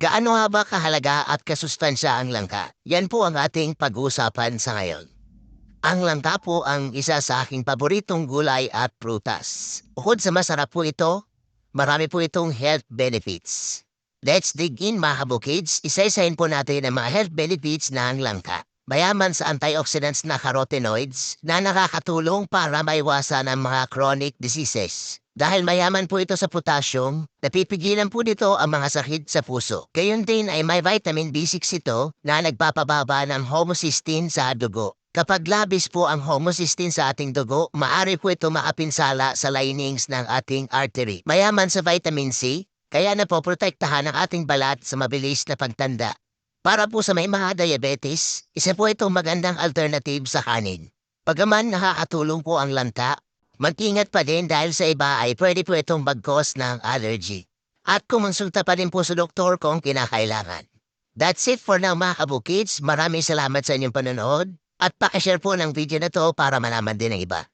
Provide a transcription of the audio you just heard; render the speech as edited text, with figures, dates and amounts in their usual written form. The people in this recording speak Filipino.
Gaano nga ba kahalaga at kasustansya ang langka? Yan po ang ating pag-uusapan sa ngayon. Ang langka po ang isa sa aking paboritong gulay at prutas. Bukod sa masarap po ito, marami po itong health benefits. Let's dig in mga kabukids. Isa-isahin po natin ang mga health benefits ng langka. Mayaman sa antioxidants na carotenoids na nakakatulong para maiwasan ang mga chronic diseases. Dahil mayaman po ito sa potassium, napipigilan po nito ang mga sakit sa puso. Gayon din ay may vitamin B6 ito na nagpapababa ng homocysteine sa dugo. Kapag labis po ang homocysteine sa ating dugo, maaari po ito makapinsala sa linings ng ating artery. Mayaman sa vitamin C, kaya napoprotektahan ang ating balat sa mabilis na pagtanda. Para po sa may mga diabetes, isa po itong magandang alternative sa kanin. Pagaman nakakatulong po ang lanta, mag-ingat pa din dahil sa iba ay pwede po itong mag-cause ng allergy. At kumonsulta pa din po sa doktor kung kinakailangan. That's it for now mga kabukids. Maraming salamat sa inyong panonood. At pakishare po ng video na to para malaman din ng iba.